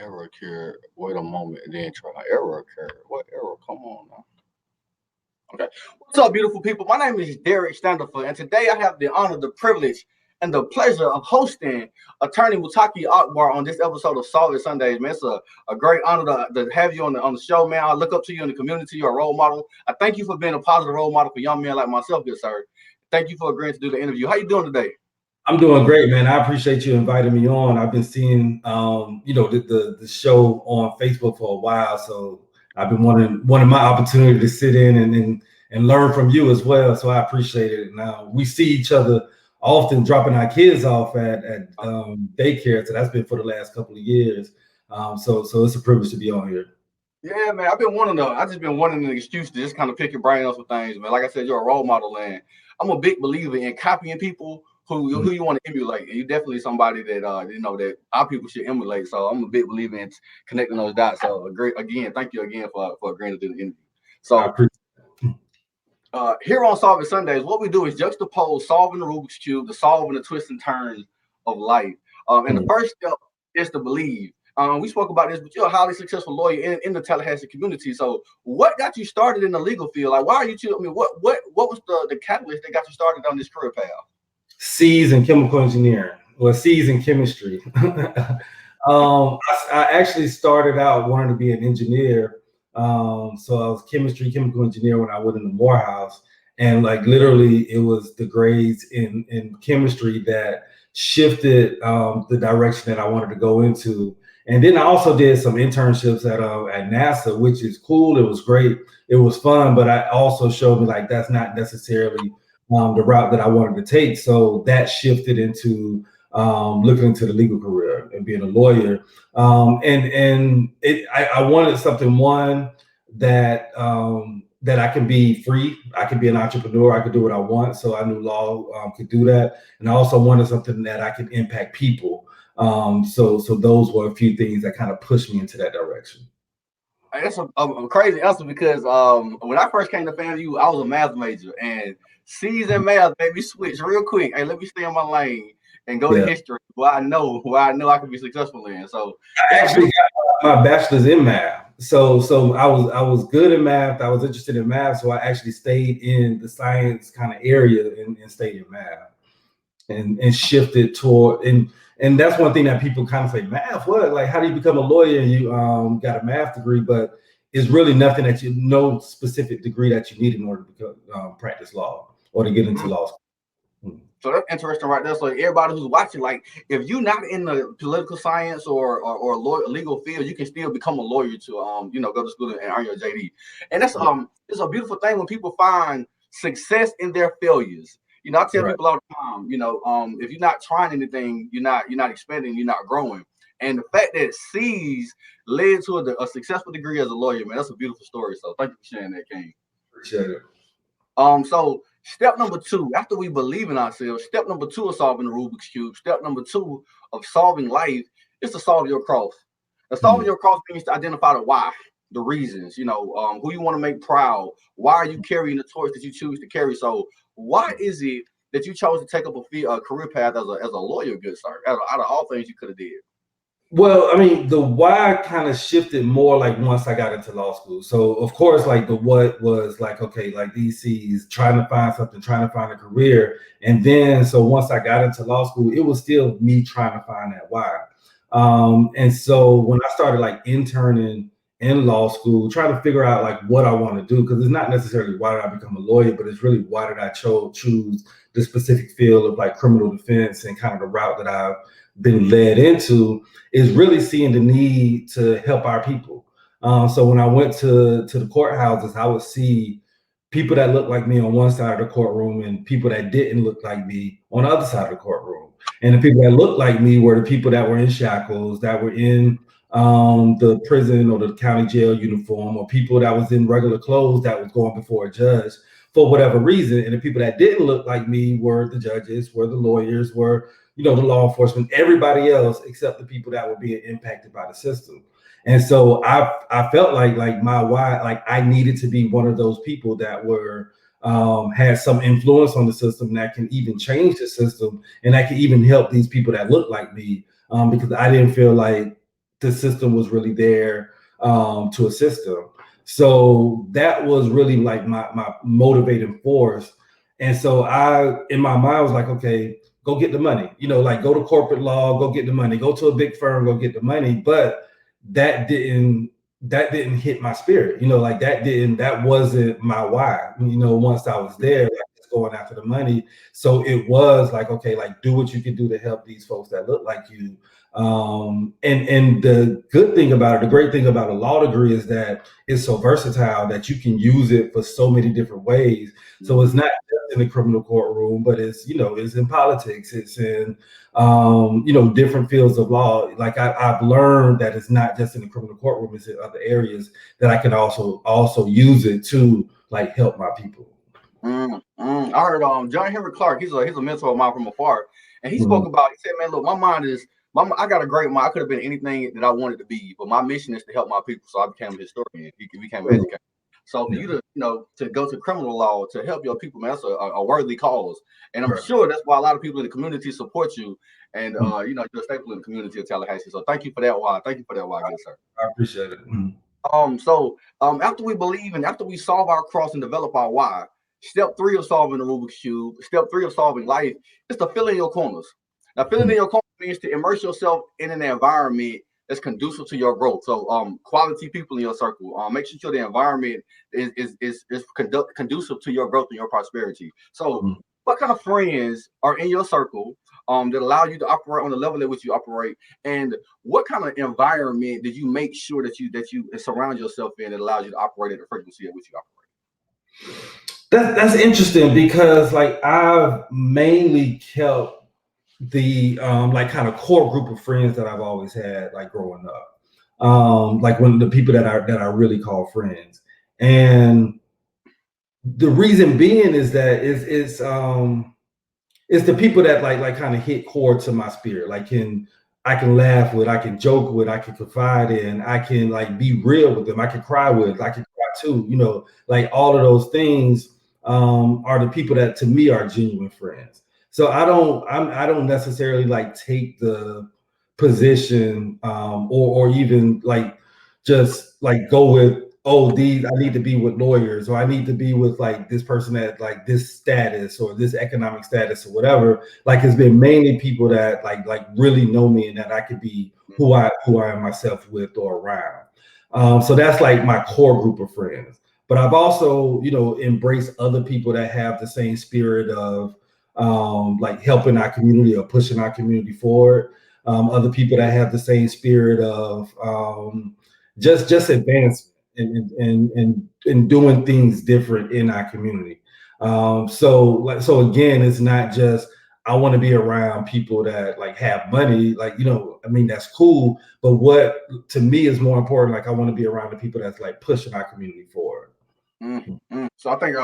Error occurred. Wait a moment, and then try. Error occurred. What error? Come on now. Okay. What's up, beautiful people? My name is Derek Standerford, and today I have the honor, the privilege, and the pleasure of hosting attorney Mutaqee Akbar on this episode of Solve It Sundays. Man, it's a great honor to have you on the show, man. I look up to you in the community. You're a role model. I thank you for being a positive role model for young men like myself, good sir. Thank you for agreeing to do the interview. How you doing today? I'm doing great, man. I appreciate you inviting me on. I've been seeing, the show on Facebook for a while, so I've been wanting my opportunity to sit in and learn from you as well. So I appreciate it. Now we see each other often dropping our kids off at daycare, so that's been for the last couple of years. So it's a privilege to be on here. Yeah, man. I just been wanting an excuse to just kind of pick your brain on some things, man. Like I said, you're a role model, and I'm a big believer in copying people who you want to emulate, and you're definitely somebody that that our people should emulate. So I'm a big believer in connecting those dots. So thank you again for agreeing to do the interview. So here on Solving Sundays, what we do is juxtapose solving the Rubik's Cube, the solving the twists and turns of life. And the first step is to believe. We spoke about this, but you're a highly successful lawyer in the Tallahassee community. So what got you started in the legal field? Like, why are you what was the catalyst that got you started on this career path? C's in chemical engineering, or C's in chemistry. I actually started out wanting to be an engineer. So I was chemical engineer when I was in the Morehouse, and like literally it was the grades in chemistry that shifted the direction that I wanted to go into. And then I also did some internships at NASA, which is cool. It was great. It was fun, but I also showed me like that's not necessarily the route that I wanted to take. So that shifted into looking into the legal career and being a lawyer. I wanted something, one, that I can be free. I can be an entrepreneur. I could do what I want. So I knew law could do that. And I also wanted something that I could impact people. So those were a few things that kind of pushed me into that direction. That's a crazy answer because when I first came to FAMU, I was a math major, and C's and math made me switch real quick. Hey, let me stay in my lane and go to history, where I know I can be successful in. So I actually got my bachelor's in math. So I was good in math. I was interested in math, so I actually stayed in the science kind of area and stayed in math and shifted toward and that's one thing that people kind of say, math, what? Like, how do you become a lawyer and you got a math degree, but it's really nothing no specific degree that you need in order to practice law or to get into law school. So that's interesting right there. So everybody who's watching, like, if you're not in the political science or legal field, you can still become a lawyer to go to school and earn your JD. And that's it's a beautiful thing when people find success in their failures. I tell people all the time, if you're not trying anything, you're not expanding, you're not growing. And the fact that C's led to a successful degree as a lawyer, man, that's a beautiful story. So thank you for sharing that, King. Appreciate it. So step number 2, after we believe in ourselves, step number 2 of solving the Rubik's Cube, step number 2 of solving life is to solve your cross. Now, solving your cross means to identify the why, the reasons, who you want to make proud. Why are you carrying the torch that you choose to carry? So why is it that you chose to take up a career path as a lawyer, good sir, out of all things you could have did? Well, I mean, the why kind of shifted more like once I got into law school. So of course, like the what was like, okay, like these C's, trying to find something, trying to find a career. And then, so once I got into law school, it was still me trying to find that why. And so when I started like interning in law school, trying to figure out like what I want to do, because it's not necessarily why did I become a lawyer, but it's really why did I choose the specific field of like criminal defense and kind of the route that I've been led into, is really seeing the need to help our people. So when I went to the courthouses, I would see people that looked like me on one side of the courtroom and people that didn't look like me on the other side of the courtroom. And the people that looked like me were the people that were in shackles, that were in the prison or the county jail uniform, or people that was in regular clothes that was going before a judge for whatever reason. And the people that didn't look like me were the judges, were the lawyers, were the law enforcement, everybody else except the people that were being impacted by the system. And so I felt like my why, like I needed to be one of those people that were had some influence on the system that can even change the system, and that can even help these people that look like me, because I didn't feel like the system was really there to assist them. So that was really like my motivating force. And so in my mind, was like, okay, go get the money. Like go to corporate law, go get the money. Go to a big firm, go get the money. But that didn't hit my spirit. Like that wasn't my why. Once I was there, like just going after the money. So it was like, okay, like do what you can do to help these folks that look like you. And the good thing about it, the great thing about a law degree is that it's so versatile that you can use it for so many different ways. So it's not just in the criminal courtroom, but it's in politics, it's in different fields of law. Like I've learned that it's not just in the criminal courtroom, it's in other areas that I can also use it to like help my people. I heard John Henry Clark, he's a mentor of mine from afar, and he spoke about, he said, man, look, I got a great mind. I could have been anything that I wanted to be, but my mission is to help my people. So I became a historian. He became an educator. So for you to to go to criminal law to help your people, man, that's a worthy cause. And I'm sure that's why a lot of people in the community support you. And you're a staple in the community of Tallahassee. So thank you for that. Why? Thank you for that. Why, good sir. I appreciate it. After we believe and after we solve our cross and develop our why, step 3 of solving the Rubik's Cube, step 3 of solving life is to fill in your corners. Now, filling in your corners means to immerse yourself in an environment that's conducive to your growth. So, quality people in your circle. Make sure the environment is conducive to your growth and your prosperity. So, what kind of friends are in your circle that allow you to operate on the level at which you operate, and what kind of environment did you make sure that you surround yourself in that allows you to operate at the frequency at which you operate? That's interesting because like I've mainly kept the like kind of core group of friends that I've always had like growing up, like one of the people that I really call friends. And the reason being is that it's the people that like kind of hit core to my spirit. Like I can laugh with, I can joke with, I can confide in, I can like be real with them, I can cry with, I can cry too. Like all of those things are the people that to me are genuine friends. So I don't necessarily like take the position or even like just like go with, oh, I need to be with lawyers, or I need to be with like this person at like this status or this economic status or whatever. Like it's been mainly people that like really know me and that I could be who I am myself with or around. So that's like my core group of friends. But I've also, embraced other people that have the same spirit of like helping our community or pushing our community forward. Other people that have the same spirit of just advancement and doing things different in our community. So again, it's not just I want to be around people that like have money, like that's cool. But what to me is more important, like I want to be around the people that's like pushing our community forward. So I think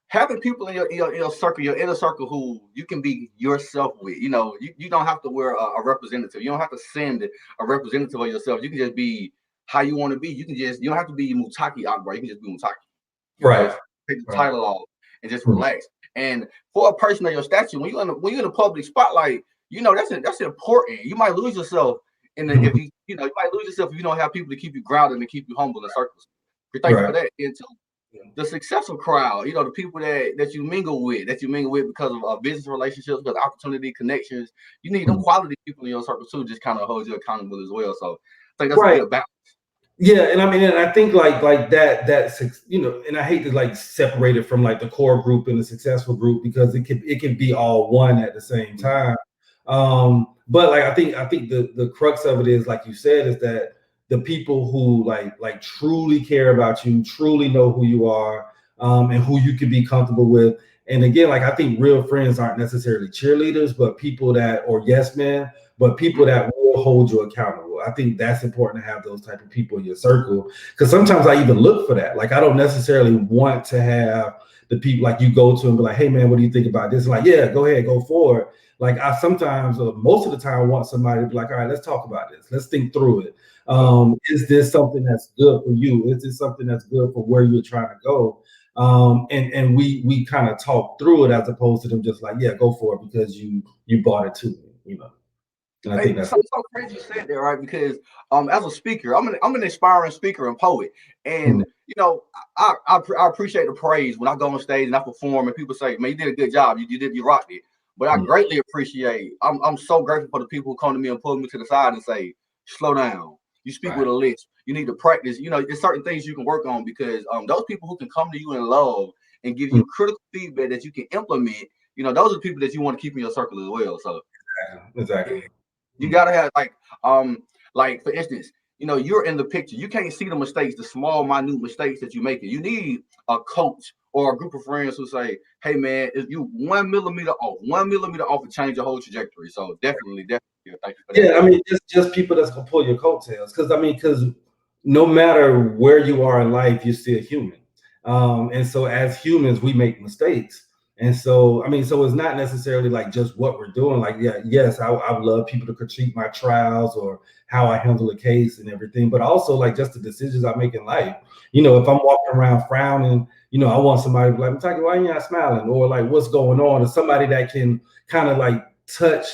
having people in your circle, your inner circle, who you can be yourself with. You don't have to wear a representative. You don't have to send a representative of yourself. You can just be how you want to be. You don't have to be Mutaqee Akbar. You can just be Mutaqee. Right. Take the title off and just relax. And for a person of your stature, when you're in a public spotlight, that's important. You might lose yourself if you might lose yourself if you don't have people to keep you grounded and keep you humble in circles. We're thankful for that. And the successful crowd, the people that you mingle with because of business relationships, because opportunity, connections. You need them quality people in your circle too, just kind of hold you accountable as well. So I think that's a good balance. Yeah, and I think like that's and I hate to like separate it from like the core group and the successful group because it can be all one at the same time. But like I think the crux of it is, like you said, is that the people who like truly care about you, truly know who you are, and who you can be comfortable with. And again, like I think real friends aren't necessarily cheerleaders, but people that, or yes men, but people that will hold you accountable. I think that's important to have those type of people in your circle, because sometimes I even look for that. Like I don't necessarily want to have the people like you go to and be like, hey man, what do you think about this? And like, yeah, go ahead, go for it. Like I sometimes, most of the time, want somebody to be like, all right, let's talk about this. Let's think through it. Is this something that's good for you? Is this something that's good for where you're trying to go? And we kind of talk through it as opposed to them just like, yeah, go for it because you bought it too, And I Hey, think that's so crazy you said that, right? Because as a speaker, I'm an inspiring speaker and poet, and mm, I appreciate the praise when I go on stage and I perform, and people say, "Man, you did a good job. You rocked it." But I mm, greatly appreciate. I'm so grateful for the people who come to me and pull me to the side and say, "Slow down. You speak right. with a lisp. You need to practice. There's certain things you can work on because those people who can come to you in love and give Mm, you critical feedback that you can implement. Those are the people that you want to keep in your circle as well. So exactly. you Mm, gotta have like for instance, you're in the picture. You can't see the mistakes, the small, minute mistakes that you make. You need a coach or a group of friends who say, "Hey, man, if you 1 millimeter off, will change your whole trajectory." So definitely, yeah, thank you for that. yeah, I mean, just people that's gonna pull your coattails. Because no matter where you are in life, you're still human. And so as humans, we make mistakes. And so, I mean, so it's not necessarily like just what we're doing. Like, yeah, yes, I would love people to critique my trials or how I handle a case and everything, but also like just the decisions I make in life. If I'm walking around frowning, I want somebody to be like, Mutaqee, why are you not smiling? Or like, what's going on? Or somebody that can kind of like touch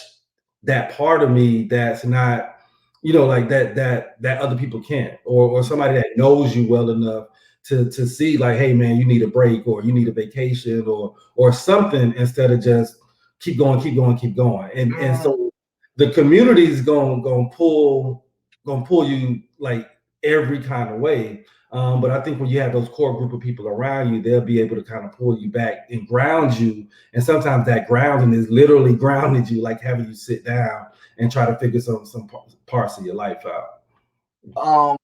that part of me that's not, like that other people can't, or somebody that knows you well enough to see like, hey man, you need a break or you need a vacation or something, instead of just keep going, keep going, keep going. And Mm. so the community is gonna pull you like every kind of way. But I think when you have those core group of people around you, they'll be able to kind of pull you back and ground you. And sometimes that grounding is literally grounding you, like having you sit down and try to figure some parts of your life out.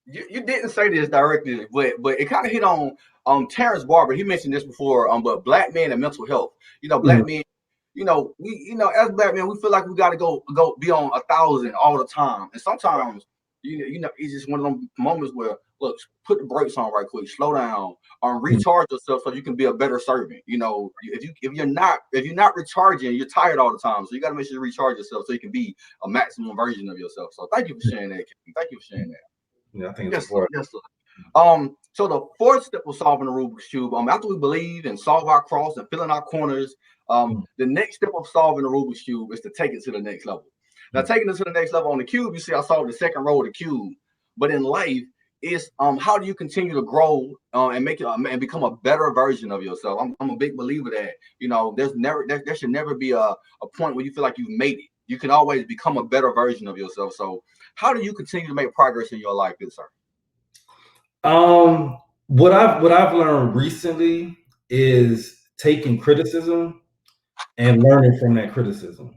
You didn't say this directly, but it kind of hit on Terrence Barber. He mentioned this before. But black men and mental health. Mm, Black men. We as black men, we feel like we got to go be on 1,000 all the time, and sometimes it's just one of them moments where look, put the brakes on right quick, slow down, mm, recharge yourself so you can be a better servant. If you're not recharging, you're tired all the time, so you got to make sure you recharge yourself so you can be a maximum version of yourself. So thank you for sharing that, Ken. Thank you for sharing that. yeah, I think it's Yes, sir. important. Yes, sir. So the fourth step of solving the Rubik's Cube, after we believe and solve our cross and fill in our corners, Mm, the next step of solving the Rubik's Cube is to take it to the next level. Now, mm. taking it to the next level on the cube, you see, I solved the second row of the cube. But in life, it's how do you continue to grow and make it and become a better version of yourself? I'm a big believer that there should never be a point where you feel like you've made it. You can always become a better version of yourself. So, how do you continue to make progress in your life, good sir? What I've learned recently is taking criticism and learning from that criticism.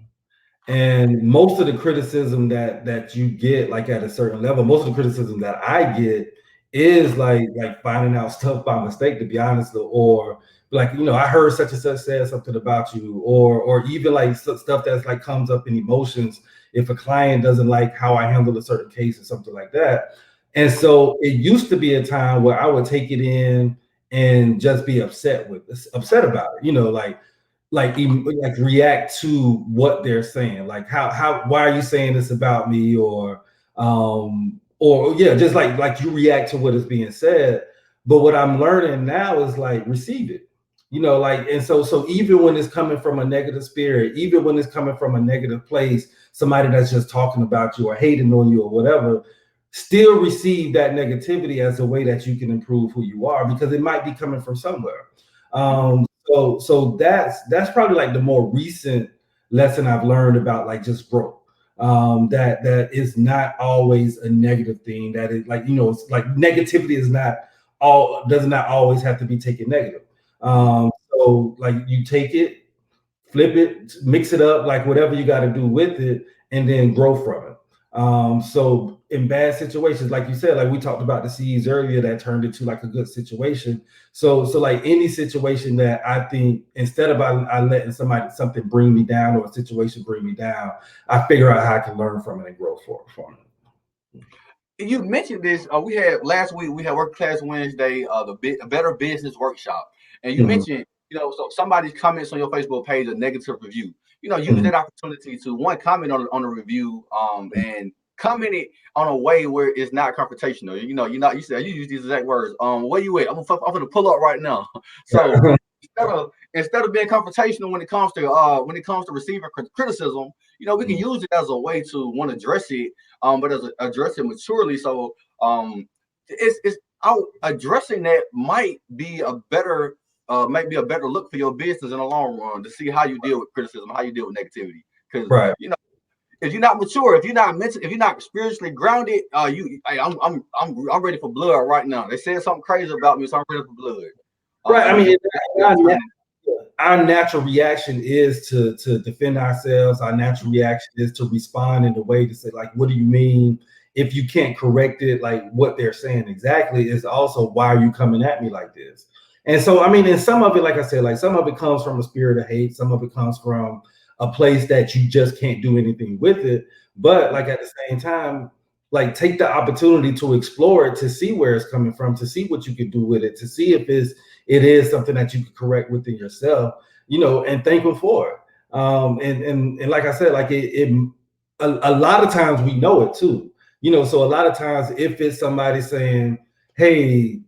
And most of the criticism that you get, like at a certain level, most of the criticism that I get is like finding out stuff by mistake, to be honest, or like, I heard such and such said something about you, or even like stuff that's like comes up in emotions if a client doesn't like how I handle a certain case or something like that. And so it used to be a time where I would take it in and just be upset about it, like react to what they're saying, like how why are you saying this about me, or yeah, just like you react to what is being said. But what I'm learning now is like receive it, like. And so even when it's coming from a negative spirit, even when it's coming from a negative place, somebody that's just talking about you or hating on you or whatever, still receive that negativity as a way that you can improve who you are, because it might be coming from somewhere. So that's probably like the more recent lesson I've learned about like just growth. That is not always a negative thing. That is like, it's like negativity is not all does not always have to be taken negative. So like you take it, flip it, mix it up, like whatever you got to do with it, and then grow from it. So in bad situations, like you said, like we talked about the seeds earlier, that turned into like a good situation. So like any situation that I think, instead of I letting something bring me down or a situation bring me down, I figure out how I can learn from it and grow from it. You mentioned this. We had last week. We had Work Class Wednesday, the Better Business Workshop, and you Mhm, mentioned, so somebody comments on your Facebook page a negative review. Use mhm, that opportunity to one comment on a review, and comment it on a way where it's not confrontational. You said you use these exact words. Where you at? I'm gonna pull up right now. So mhm. instead of being confrontational when it comes to receiving criticism, we can use it as a way to want to address it, but address it maturely. So it's out addressing that might be a better look for your business in the long run to see how you deal with criticism, how you deal with negativity. Because right. if you're not mature, if you're not mental, if you're not spiritually grounded, I'm ready for blood right now. They said something crazy about me, so I'm ready for blood. Right. I mean, our natural reaction is to defend ourselves. Our natural reaction is to respond in a way to say, like, what do you mean? If you can't correct it, like what they're saying exactly is also, why are you coming at me like this? And so, I mean, and some of it, like I said, like some of it comes from a spirit of hate. Some of it comes from a place that you just can't do anything with it. But like at the same time, like take the opportunity to explore it, to see where it's coming from, to see what you can do with it, to see if it is something that you can correct within yourself, and thank them for it. And like I said, like a lot of times we know it too. So a lot of times if it's somebody saying, hey,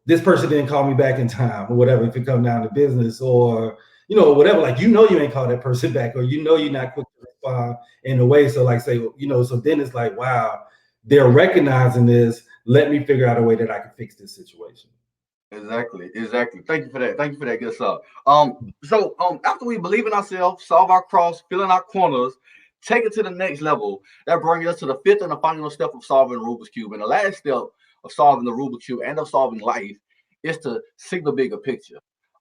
this person didn't call me back in time or whatever, if it comes down to business or, whatever, like, you ain't called that person back, or, you're not quick to respond in a way. So like say, so then it's like, wow, they're recognizing this. Let me figure out a way that I can fix this situation. Exactly. Thank you for that. Thank you for that good stuff. So after we believe in ourselves, solve our cross, fill in our corners, take it to the next level, that brings us to the fifth and the final step of solving the Rubik's Cube. And the last step of solving the Rubik's Cube and of solving life is to see the bigger picture.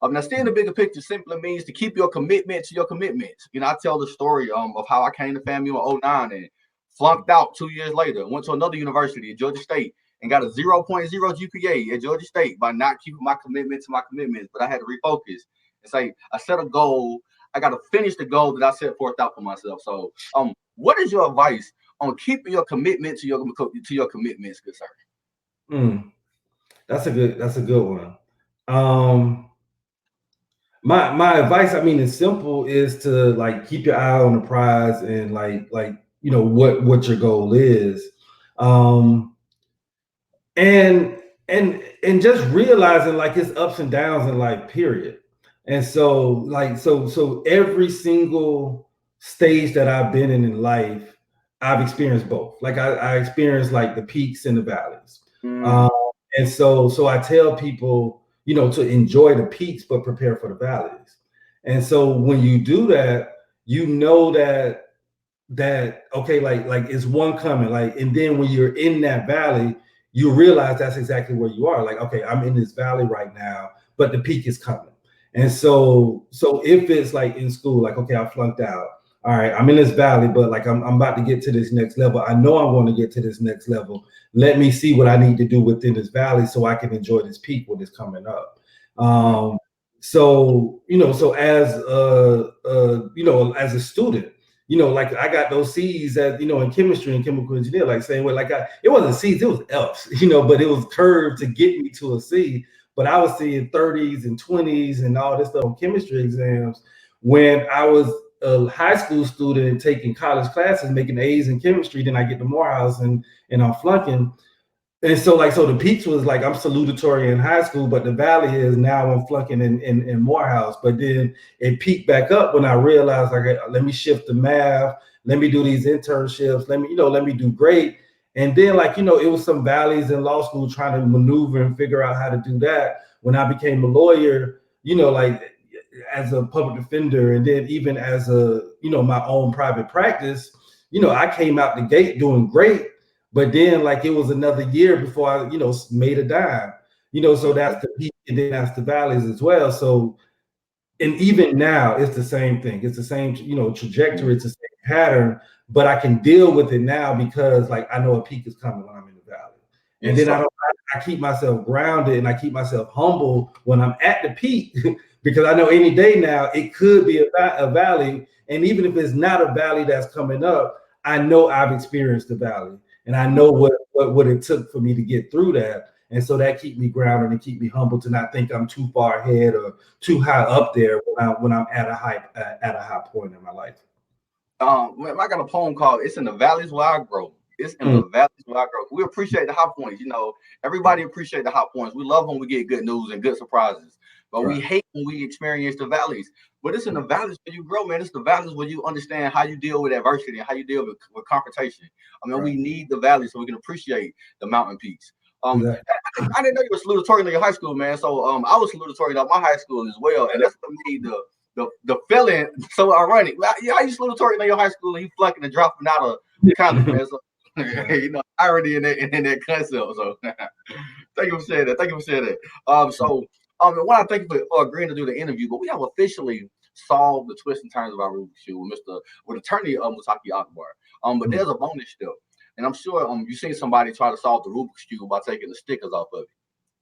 Now, seeing the bigger picture simply means to keep your commitment to your commitments. I tell the story of how I came to FAMU in 2009 and flunked out 2 years later, went to another university at Georgia State, and got a 0.0 GPA at Georgia State by not keeping my commitment to my commitments. But I had to refocus and say, I set a goal. I got to finish the goal that I set forth out for myself. So, what is your advice on keeping your commitment to your commitments, good sir? That's a good one. My advice, I mean, it's simple, is to like keep your eye on the prize and like what your goal is. And just realizing like it's ups and downs in life, period. And so like so every single stage that I've been in life, I've experienced both. Like I experienced like the peaks and the valleys. And so I tell people, to enjoy the peaks but prepare for the valleys. And so when you do that, that okay, like it's one coming, like, and then when you're in that valley, you realize that's exactly where you are. Like, okay, I'm in this valley right now, but the peak is coming. And so if it's like in school, like, okay, I flunked out. All right, I'm in this valley, but like I'm about to get to this next level. I know I'm going to get to this next level. Let me see what I need to do within this valley so I can enjoy this peak when it's coming up. So as as a student, like I got those C's that, in chemistry and chemical engineer, like saying, well, like it wasn't C's, it was F's, but it was curved to get me to a C. But I was seeing 30s and 20s and all this stuff on chemistry exams when I was a high school student taking college classes, making A's in chemistry. Then I get to Morehouse and I'm flunking. And so the peaks was like I'm salutatory in high school, but the valley is now I'm flunking in Morehouse. But then it peaked back up when I realized, like, let me shift the math, let me do these internships, let me do great. And then it was some valleys in law school trying to maneuver and figure out how to do that. When I became a lawyer, like as a public defender, and then even as a my own private practice, I came out the gate doing great. But then like it was another year before I, made a dime, so that's the peak and then that's the valleys as well. So, and even now it's the same thing. It's the same, trajectory. It's the same pattern, but I can deal with it now because like I know a peak is coming when I'm in the valley. And then I keep myself grounded and I keep myself humble when I'm at the peak because I know any day now it could be a valley. And even if it's not a valley that's coming up, I know I've experienced the valley. And I know what it took for me to get through that. And so that keep me grounded and keep me humble to not think I'm too far ahead or too high up there when I'm at a high point in my life. I got a poem called "It's in the Valleys Where I Grow." It's in the valleys where I grow. We appreciate the high points. Everybody appreciate the high points. We love when we get good news and good surprises. but we hate when we experience the valleys. But it's in the valleys where you grow, man. It's the valleys where you understand how you deal with adversity and how you deal with confrontation. I mean, we need the valleys so we can appreciate the mountain peaks. I didn't know you were salutatorian in your high school, man. So I was salutatorian at my high school as well, and that's what made the feeling so ironic. Yeah, you salutatorian in your high school and you flunking and dropping out of college, man. So you know, irony in that concept. So thank you for saying that. Thank you for saying that. One, I thank you for agreeing to do the interview, but we have officially solved the twists and turns of our Rubik's Cube with attorney Mutaqee Akbar. But there's a bonus step. And I'm sure you've seen somebody try to solve the Rubik's Cube by taking the stickers off of it.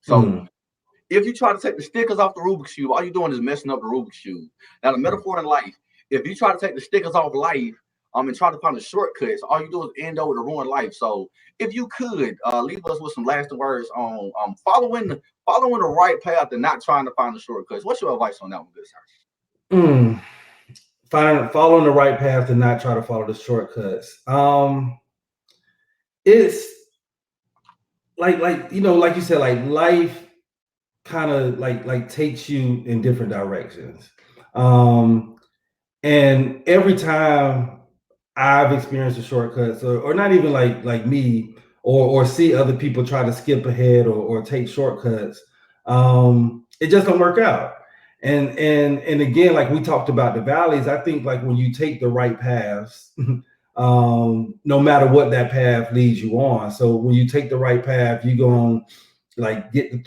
So if you try to take the stickers off the Rubik's Cube, all you're doing is messing up the Rubik's Cube. Now, the metaphor in life, if you try to take the stickers off life and try to find the shortcuts, all you do is end up with a ruined life. So if you could leave us with some lasting words on following the right path and not trying to find the shortcuts. What's your advice on that one, good sir? Following the right path and not try to follow the shortcuts. It's like you know, like you said, like life kind of like takes you in different directions. And every time I've experienced a shortcuts or not even like me or see other people try to skip ahead or take shortcuts, it just don't work out. And again, like we talked about the valleys, I think like when you take the right paths, no matter what that path leads you on. So when you take the right path, you're going to like get the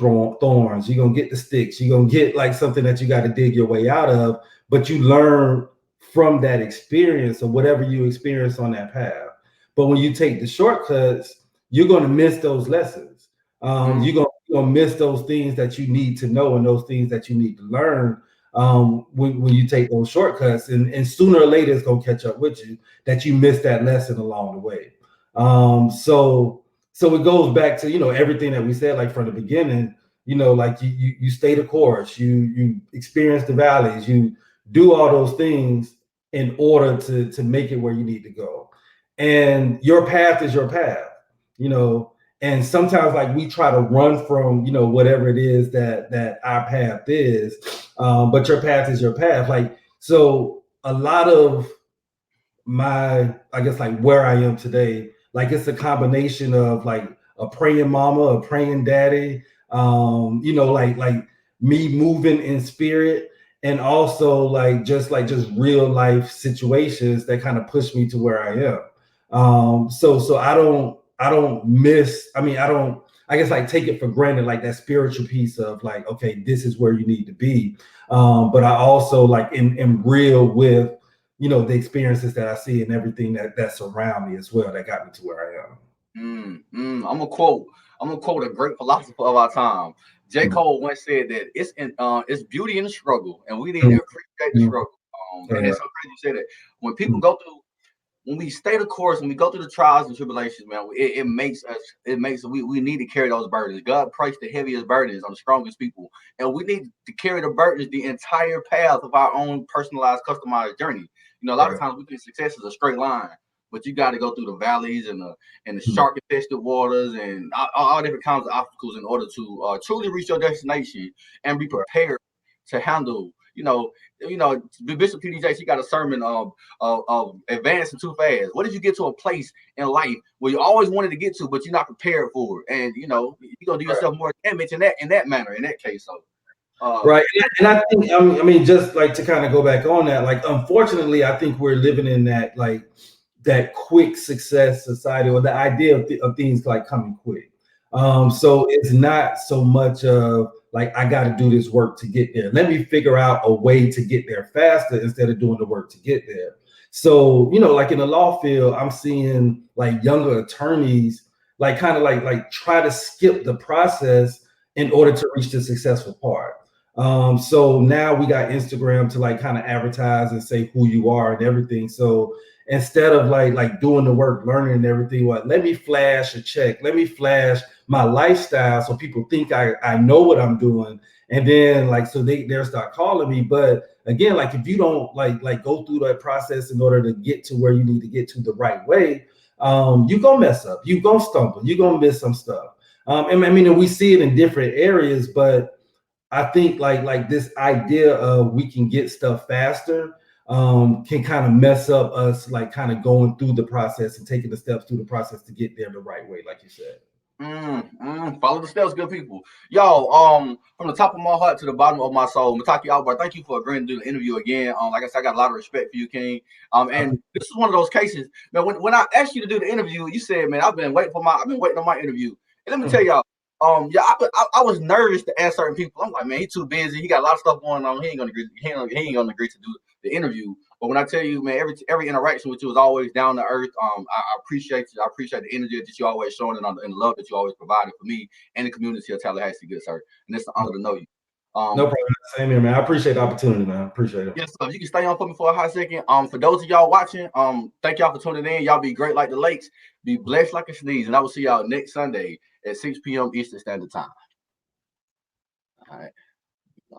thorns, you're going to get the sticks, you're going to get like something that you got to dig your way out of, but you learn from that experience or whatever you experience on that path. But when you take the shortcuts, you're going to miss those lessons. You're going to miss those things that you need to know and those things that you need to learn when you take those shortcuts, and sooner or later it's going to catch up with you that you missed that lesson along the way. So it goes back to, you know, everything that we said, like from the beginning, you know, like you stay the course, you experience the valleys, you do all those things in order to make it where you need to go. And your path is your path, you know. And sometimes like we try to run from, you know, whatever it is that our path is, but your path is your path. Like, so a lot of my, I guess like where I am today, like it's a combination of like a praying mama, a praying daddy, you know, like me moving in spirit, and also like just real life situations that kind of push me to where I am. So I don't miss, I guess like take it for granted, like that spiritual piece of like, okay, this is where you need to be. But I also like am real with, you know, the experiences that I see and everything that's around me as well that got me to where I am. I'm gonna quote a great philosopher of our time. J. Cole once said that it's beauty in the struggle, and we need to appreciate the struggle. And it's so crazy you say that. When people when we stay the course, when we go through the trials and tribulations, man, we need to carry those burdens. God placed the heaviest burdens on the strongest people, and we need to carry the burdens the entire path of our own personalized, customized journey. You know, a lot of times we think success is a straight line, but you got to go through the valleys and the shark infested waters and all different kinds of obstacles in order to truly reach your destination and be prepared to handle. You know, Bishop T.D. Jakes, he got a sermon of advancing too fast. What if you get to a place in life where you always wanted to get to, but you're not prepared for it, and you know you're gonna do yourself more damage in that manner, in that case. So, right, and I think I mean just like to kind of go back on that, like unfortunately, I think we're living in that quick success society, or the idea of things like coming quick. So it's not so much of like, I got to do this work to get there. Let me figure out a way to get there faster instead of doing the work to get there. So, you know, like in the law field, I'm seeing like younger attorneys, like kind of like try to skip the process in order to reach the successful part. So now we got Instagram to like kind of advertise and say who you are and everything. So instead of like doing the work, learning and everything, let me flash a check, let me flash my lifestyle so people think I know what I'm doing. And then like, so they'll start calling me. But again, like if you don't like go through that process in order to get to where you need to get to the right way, you're gonna mess up, you're gonna stumble, you're gonna miss some stuff. And I mean, we see it in different areas, but I think like this idea of we can get stuff faster can kind of mess up us like kind of going through the process and taking the steps through the process to get there the right way, like you said. Follow the steps, good people. Yo, from the top of my heart to the bottom of my soul, Mutaqee Akbar, thank you for agreeing to do the interview again. Like I said, I got a lot of respect for you, King. And this is one of those cases, man. When I asked you to do the interview, you said, "Man, I've been waiting on my interview." And let me tell y'all, yeah, I was nervous to ask certain people. I'm like, man, he's too busy. He got a lot of stuff going on. He ain't gonna agree. He ain't gonna agree to do the interview. But when I tell you, man, every interaction with you is always down to earth. I appreciate you. I appreciate the energy that you always showing and the love that you always provided for me and the community of Tallahassee, good sir. And it's an honor to know you. No problem. Same here, man. I appreciate the opportunity, man. I appreciate it. Yes, sir. You can stay on for me for a hot second. For those of y'all watching, thank y'all for tuning in. Y'all be great like the lakes. Be blessed like a sneeze. And I will see y'all next Sunday at 6 p.m. Eastern Standard Time. All right. Go.